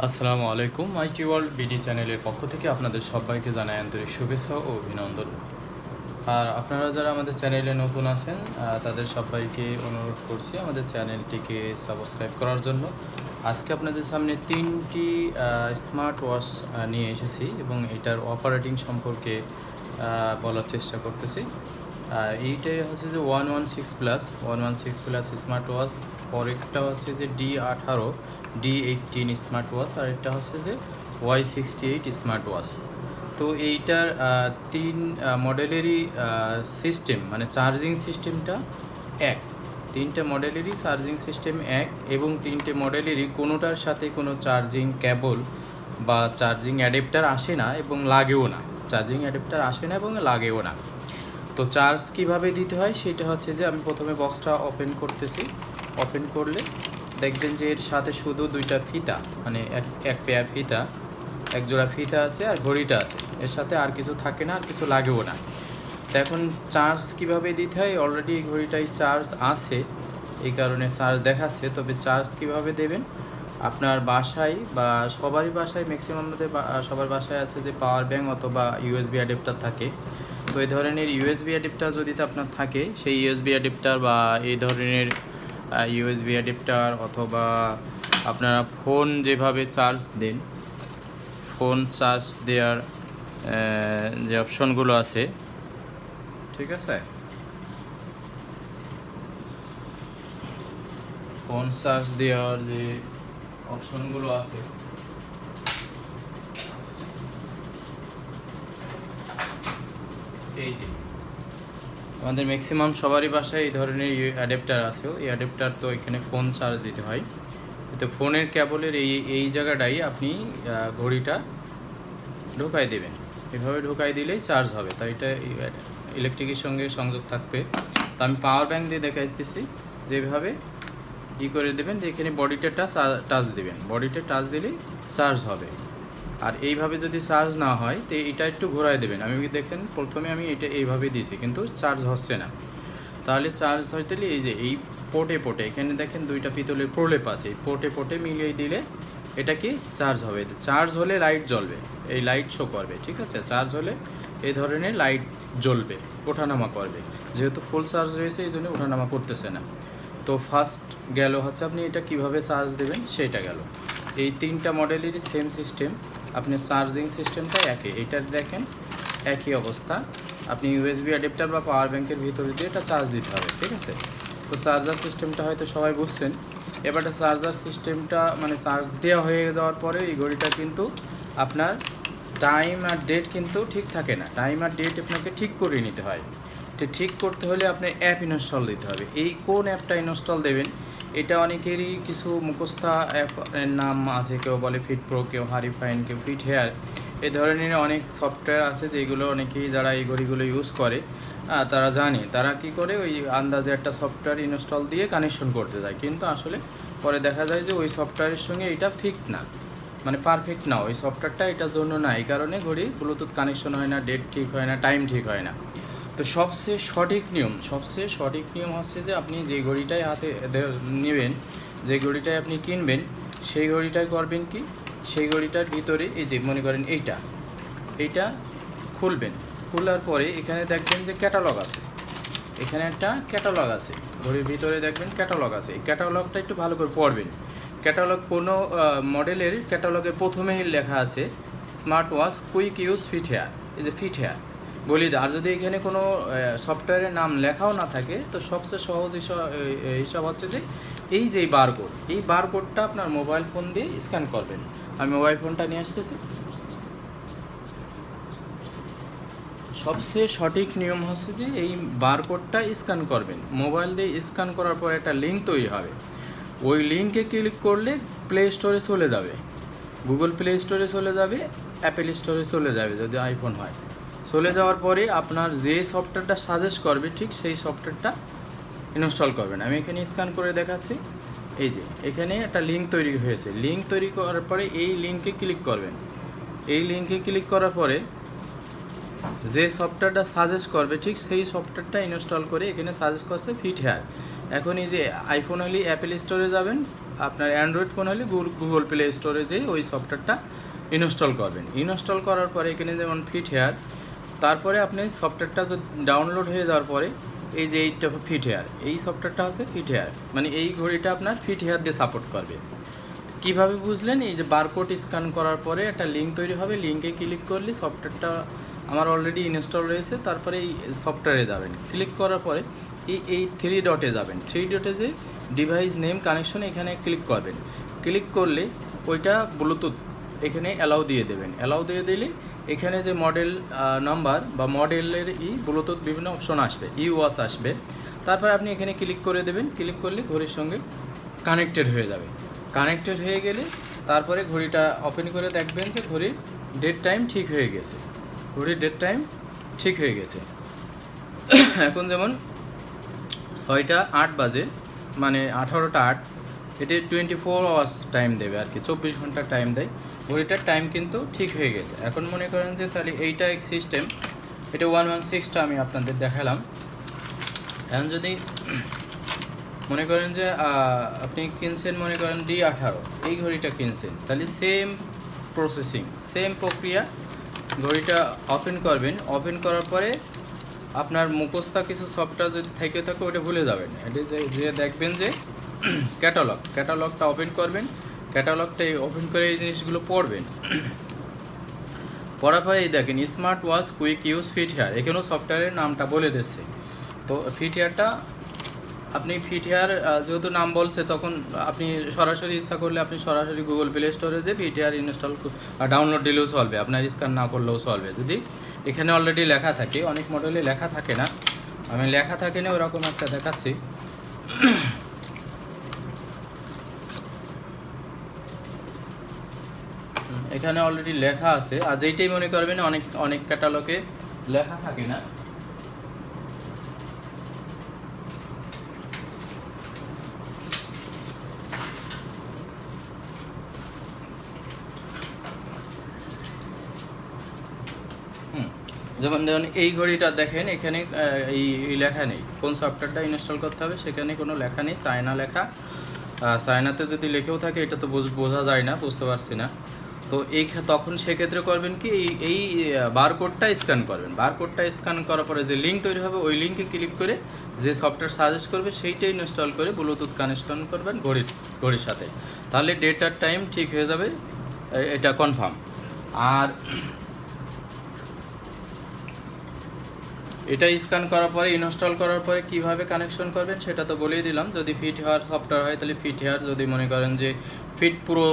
আসসালামু আলাইকুম। IT world BD চ্যানেলের পক্ষ থেকে আপনাদের সবাইকে জানাই আন্তরিক শুভেচ্ছা ও অভিনন্দন। আর আপনারা যারা আমাদের চ্যানেলে নতুন আছেন তাদের সবাইকে অনুরোধ করছি আমাদের চ্যানেলটিকে সাবস্ক্রাইব করার জন্য। আজকে আপনাদের সামনে তিনটি স্মার্ট ওয়াচ নিয়ে এসেছি এবং এটার অপারেটিং সম্পর্কে বলার চেষ্টা করতেছি। এইটাই হচ্ছে যে 116 প্লাস স্মার্ট ওয়াচ, পরেরটা হচ্ছে যে D18 স্মার্ট ওয়াচ, আর একটা হচ্ছে যে Y68 স্মার্ট ওয়াচ। তো এইটার তিন মডেলেরই সিস্টেম মানে চার্জিং সিস্টেমটা এক, তিনটে মডেলেরই চার্জিং সিস্টেম এক এবং তিনটে মডেলেরই কোনোটার সাথে কোনো চার্জিং কেবল বা চার্জিং অ্যাডাপ্টার আসে না এবং লাগেও না। চার্জিং অ্যাডাপ্টার আসে না এবং লাগেও না। তো চার্জ কিভাবে দিতে হয় সেটা হচ্ছে যে আমি প্রথমে বক্সটা ওপেন করতেছি। ওপেন করলে দেখবেন যে এর সাথে শুধু দুইটা ফিতা মানে এক পেয়ার ফিতা, এক জোড়া ফিতা আছে আর ঘড়িটা আছে, এর সাথে আর কিছু থাকে না, আর কিছু লাগেও না। তো এখন চার্জ কিভাবে দিতে হয়, অলরেডি এই ঘড়িটাই চার্জ আছে এই কারণে চার্জ দেখাচ্ছে। তবে চার্জ কিভাবে দেবেন, আপনার বাসায় বা সবারই বাসায় ম্যাক্সিমামদের সবার বাসায় আছে যে পাওয়ার ব্যাঙ্ক অথবা ইউএসবি অ্যাডাপ্টার থাকে। তো এই ধরনের ইউএসবি অ্যাডাপ্টার যদি আপনার থাকে, সেই ইউএসবি অ্যাডাপ্টার বা এই ধরনের ইউএসবি অ্যাডাপ্টার অথবা আপনারা ফোন যেভাবে চার্জ দেন, ফোন চার্জ দেওয়ার যে অপশনগুলো আছে, ঠিক আছে, ফোন চার্জ দেওয়ার যে অপশনগুলো আছে এই যে আমাদের ম্যাক্সিমাম সবারই বাসায় এই ধরনের অ্যাডাপ্টার আছে। এই অ্যাডাপ্টার তো এখানে ফোন চার্জ দিতে হয়। তো ফোনের কেবলের এই জায়গাটাই আপনি ঘড়িটা ঢোকাই দেবেন, এভাবে ঢোকাই দিলেই চার্জ হবে। তাই এটা ইলেকট্রিকের সঙ্গে সংযোগ থাকবে। তো আমি পাওয়ার ব্যাঙ্ক দিয়ে দেখাইতেছি যেভাবে করে দেবেন যে এখানে বডিটা টাচ দেবেন, বডিটা টাচ দিলেই চার্জ হবে। আর এইভাবে যদি চার্জ না হয় তো এটা একটু ঘোরায় দেবেন। আমি দেখেন প্রথমে আমি এটা এইভাবে দিয়েছি কিন্তু চার্জ হচ্ছে না। তাহলে চার্জ হইতে এই যে এই পোর্টে এখানে দেখেন দুইটা পিতলের প্রলেপ আছে, এই পোর্টে মিলিয়ে দিলে এটা কি চার্জ হবে। চার্জ হলে লাইট জ্বলবে, এই লাইট শো করবে, ঠিক আছে। চার্জ হলে এই ধরনের লাইট জ্বলবে, ওঠানামা করবে। যেহেতু ফুল চার্জ রয়েছে এই জন্য ওঠানামা করতেছে না। তো ফার্স্ট গেল হচ্ছে আপনি এটা কিভাবে চার্জ দেবেন সেটা গেল। এই তিনটা মডেলেরই সেম সিস্টেম, আপনি চার্জিং সিস্টেমটা একই, এইটার দেখেন একই অবস্থা। আপনি ইউএসবি অ্যাডাপ্টার বা পাওয়ার ব্যাঙ্কের ভিতরে দিয়ে এটা চার্জ দিতে হবে, ঠিক আছে। তো চার্জার সিস্টেমটা হয়তো সবাই বুঝছেন। এবারে চার্জার সিস্টেমটা মানে চার্জ দেওয়া হয়ে যাওয়ার পরে এই ঘড়িটা কিন্তু আপনার টাইম আর ডেট কিন্তু ঠিক থাকে না। টাইম আর ডেট আপনাকে ঠিক করে নিতে হয়। তো ঠিক করতে হলে আপনার অ্যাপ ইনস্টল দিতে হবে। এই কোন অ্যাপটা ইনস্টল দেবেন এটা অনেকেরই কিছু মুখস্থা অ্যাপের নাম আছে, কেউ বলে ফিট প্রো, কেউ হারিফাইন, কেউ ফিট হেয়ার। এই ধরনের অনেক সফটওয়্যার আছে যেগুলো অনেকেই যারা এই ঘড়িগুলো ইউজ করে তারা জানে। তারা কি করে ওই আন্দাজে একটা সফটওয়্যার ইনস্টল দিয়ে কানেকশন করতে যায়, কিন্তু আসলে পরে দেখা যায় যে ওই সফটওয়্যারের সঙ্গে এটা ফিট না, মানে পারফেক্ট না, ওই সফটওয়্যারটা এটার জন্য না। এই কারণে ঘড়ি ব্লুটুথ কানেকশন হয় না, ডেট ঠিক হয় না, টাইম ঠিক হয় না। তো সবচেয়ে সঠিক নিয়ম হচ্ছে যে আপনি যে ঘড়িটাই হাতে নেবেন, যে ঘড়িটাই আপনি কিনবেন, সেই ঘড়িটাই করবেন কি, সেই ঘড়িটার ভিতরে এই যে মনে করেন এইটা খুলবেন। খোলার পরে এখানে দেখবেন যে ক্যাটালগ আছে, এখানে একটা ক্যাটালগ আছে, ঘড়ির ভিতরে দেখবেন ক্যাটালগ আছে। এই ক্যাটালগটা একটু ভালো করে পড়বেন। ক্যাটালগ কোনো মডেলের ক্যাটালগের প্রথমেই লেখা আছে smart watch quick use fit here, এই যে ফিট হেয়ার বলি। আর যদি এখানে কোনো সফটওয়্যারের নাম লেখাও না থাকে তো সবচেয়ে সহজ হিসাব হচ্ছে যে এই যে বারকোড, এই বারকোডটা আপনার মোবাইল ফোন দিয়ে স্ক্যান করবেন। আমি মোবাইল ফোনটা নিয়ে আসতেছি। সবচেয়ে সঠিক নিয়ম হচ্ছে যে এই বারকোডটা স্ক্যান করবেন। মোবাইল দিয়ে স্ক্যান করার পর একটা লিঙ্ক তৈরি হবে, ওই লিঙ্কে ক্লিক করলে প্লে স্টোরে চলে যাবে, গুগল প্লে স্টোরে চলে যাবে, অ্যাপেল স্টোরে চলে যাবে যদি আইফোন হয়। চলে যাওয়ার পরে আপনার যে সফটওয়্যারটা সাজেস্ট করবে ঠিক সেই সফটওয়্যারটা ইনস্টল করবেন। আমি এখানে স্ক্যান করে দেখাচ্ছি। এই যে এখানে একটা লিঙ্ক তৈরি হয়েছে, লিঙ্ক তৈরি করার পরে এই লিঙ্কে ক্লিক করবেন। এই লিঙ্কে ক্লিক করার পরে যে সফটওয়্যারটা সাজেস্ট করবে ঠিক সেই সফটওয়্যারটা ইনস্টল করে এখানে সাজেস্ট করছে ফিট হেয়ার। এখন এই যে আইফোন হলে অ্যাপেল স্টোরে যাবেন, আপনার অ্যান্ড্রয়েড ফোন হলে গুগল প্লে স্টোরে যেয়ে ওই সফটওয়্যারটা ইনস্টল করবেন। ইনস্টল করার পরে এখানে যেমন ফিট হেয়ার, তারপরে আপনি সফটওয়্যারটা ডাউনলোড হয়ে যাওয়ার পরে এই যে এইটা ফিট হেয়ার, এই সফটওয়্যারটা হচ্ছে ফিট হেয়ার, মানে এই ঘড়িটা আপনার ফিট হেয়ার দিয়ে সাপোর্ট করবে। কিভাবে বুঝলেন? এই যে বারকোড স্ক্যান করার পরে একটা লিঙ্ক তৈরি হবে, লিঙ্কে ক্লিক করলে সফটওয়্যারটা আমার অলরেডি ইনস্টল রয়েছে, তারপরে এই সফটওয়্যারে যাবেন, ক্লিক করার পরে এই 3 ডটে যাবেন, 3 ডটে যে ডিভাইস নেম কানেকশন এখানে ক্লিক করবেন। ক্লিক করলে ওইটা ব্লুটুথ এখানে অ্যালাউ দিয়ে দেবেন। অ্যালাউ দিয়ে দিলে এখানে যে মডেল নাম্বার বা মডেলের ব্লুটুথ বিভিন্ন অপশন আসবে, ওয়াচ আসবে, তারপর আপনি এখানে ক্লিক করে দেবেন। ক্লিক করলে ঘড়ির সঙ্গে কানেক্টেড হয়ে যাবে। কানেক্টেড হয়ে গেলে তারপরে ঘড়িটা ওপেন করে দেখবেন যে ঘড়ির ডেট টাইম ঠিক হয়ে গেছে, ঘড়ির ডেট টাইম ঠিক হয়ে গেছে। এখন যেমন 6টা 8 বাজে, মানে 18টা 8, এটি 24 আওয়ার্স টাইম দেবে আর কি, 24 ঘন্টা টাইম দেয়। ঘড়িটার টাইম কিন্তু ঠিক হয়ে গেছে। এখন মনে করেন যে তাহলে এইটা এক সিস্টেম, এটা 116টা আমি আপনাদের দেখালাম। এখন যদি মনে করেন যে আপনি কিনছেন, মনে করেন D18 এই ঘড়িটা কিনছেন, তাহলে সেম প্রসেসিং, সেম প্রক্রিয়া, ঘড়িটা ওপেন করবেন। ওপেন করার পরে আপনার মুখস্থ কিছু সফটওয়্যার যদি থেকে থাকে ওটা ভুলে যাবেন। এটা যে দেখবেন যে ক্যাটালগটা ওপেন করবেন, ক্যাটালগটা ওপেন করে এই জিনিসগুলো পড়বেন। পড়ার পরে এই দেখেন smart watch quick use fit here, এখানেও সফটওয়্যারের নামটা বলে দিচ্ছে। তো ফিট হেয়ারটা আপনি ফিট হেয়ার যেহেতু নাম বলছে, তখন আপনি সরাসরি ইচ্ছা করলে আপনি সরাসরি গুগল প্লে স্টোরে যে ফিট হেয়ার ইনস্টল ডাউনলোড দিলেও চলবে, আপনার স্ক্যান না করলেও চলবে। যদি এখানে অলরেডি লেখা থাকে, অনেক মডেলে লেখা থাকে না, আমি লেখা থাকে না ওরকম একটা দেখাচ্ছি। এখানে অলরেডি লেখা আছে, আর যেইটাই মনে করবেন অনেক ক্যাটালগে লেখা থাকে না। যেমন এই ঘড়িটা দেখেন, এখানে এই লেখা নেই, কোন সফটওয়্যারটা ইনস্টল করতে হবে সেখানে কোনো লেখা নেই, চায়না লেখা। চায়নাতে যদি লেখেও থাকে এটা তো বোঝা যায় না, বুঝতে পারছি না। তো তখন সেক্ষেত্রে করবেন কি, এই বারকোডটা স্ক্যান করবেন। বারকোডটা স্ক্যান করার পরে যে লিঙ্ক তৈরি হবে, ওই লিঙ্কে ক্লিক করে যে সফটওয়্যার সাজেস্ট করবে সেইটাই ইনস্টল করে ব্লুটুথ কানেকশন করবেন ঘড়ির সাথে, তাহলে ডেটার টাইম ঠিক হয়ে যাবে, এটা কনফার্ম। আর এটা স্ক্যান করার পরে ইনস্টল করার পরে কিভাবে কানেকশন করবেন সেটা তো বলেই দিলাম। যদি ফিট হেয়ার সফটওয়্যার হয় তাহলে ফিট হেয়ার, যদি মনে করেন যে ফিট প্রো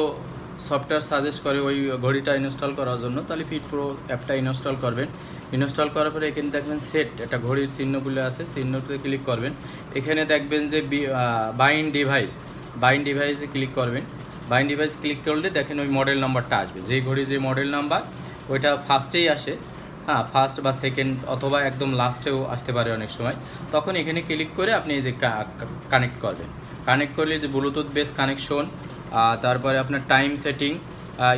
সফটওয়্যার সাজেস্ট করে ওই ঘড়িটা ইনস্টল করার জন্য, তাহলে ফিট প্রো অ্যাপটা ইনস্টল করবেন। ইনস্টল করার পরে এখানে দেখবেন সেট, একটা ঘড়ির চিহ্নগুলো আছে, চিহ্নতে ক্লিক করবেন। এখানে দেখবেন যে বাইন্ড ডিভাইসে ক্লিক করবেন। বাইন্ড ডিভাইস ক্লিক করলে দেখেন ওই মডেল নাম্বারটা আসবে, যেই ঘড়ি যে মডেল নাম্বার ওইটা ফার্স্টেই আসে, হ্যাঁ ফার্স্ট বা সেকেন্ড অথবা একদম লাস্টেও আসতে পারে অনেক সময়। তখন এখানে ক্লিক করে আপনি এই যে কানেক্ট করবেন। কানেক্ট করলে যে ব্লুটুথ বেস কানেকশন, তারপরে আপনার time setting,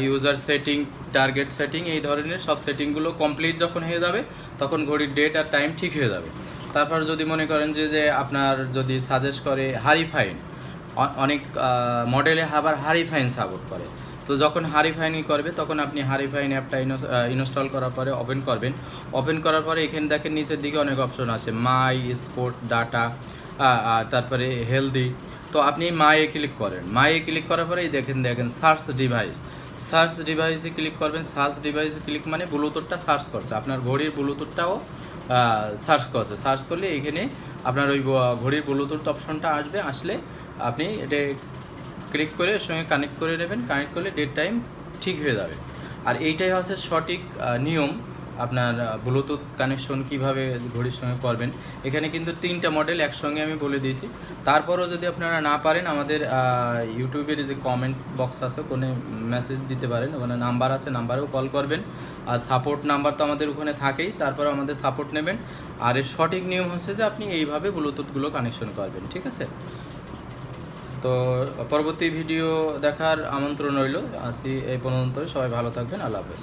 user setting, target setting, এই ধরনের সব সেটিংগুলো কমপ্লিট যখন হয়ে যাবে তখন ঘড়ির ডেট আর টাইম ঠিক হয়ে যাবে। তারপর যদি মনে করেন যে আপনার যদি সাজেস্ট করে হারিফাইন, অনেক মডেলে আবার হারিফাইন সাপোর্ট করে, তো যখন হারিফাইন করবে তখন আপনি হারিফাইন অ্যাপটা ইনস্টল করার পরে ওপেন করবেন। ওপেন করার পরে এখানে দেখেন নিচের দিকে অনেক অপশন আছে, মাই, স্পোর্ট, ডাটা, তারপরে হেলদি। তো আপনি মায়ে ক্লিক করেন। মায়ে ক্লিক করার পরে দেখেন সার্চ ডিভাইসে ক্লিক করবেন। সার্চ ডিভাইসে ক্লিক মানে ব্লুটুথটা সার্চ করছে, আপনার ঘড়ির ব্লুটুথটাও সার্চ করছে। সার্চ করলে এখানে আপনার ওই ঘড়ির ব্লুটুথ অপশনটা আসলে আপনি এটা ক্লিক করে এর সঙ্গে কানেক্ট করে নেবেন। কানেক্ট করলে ডেট টাইম ঠিক হয়ে যাবে। আর এইটাই হচ্ছে সঠিক নিয়ম, আপনার ব্লুটুথ কানেকশন কিভাবে ঘড়ির সঙ্গে করবেন। এখানে কিন্তু 3টা মডেল একসঙ্গে আমি বলে দিয়েছি। তারপরও যদি আপনারা না পারেন, আমাদের ইউটিউবের যে কমেন্ট বক্স আছে ওখানে মেসেজ দিতে পারেন, ওখানে নাম্বার আছে, নাম্বারেও কল করবেন। আর সাপোর্ট নাম্বার তো আমাদের ওখানে থাকেই, তারপরে আমাদের সাপোর্ট নেবেন। আর এর সঠিক নিয়ম হচ্ছে যে আপনি এইভাবে ব্লুটুথগুলো কানেকশন করবেন, ঠিক আছে? তো পরবর্তী ভিডিও দেখার আমন্ত্রণ রইল। আসি এই পর্যন্তই, সবাই ভালো থাকবেন, আল্লাহ হাফেজ।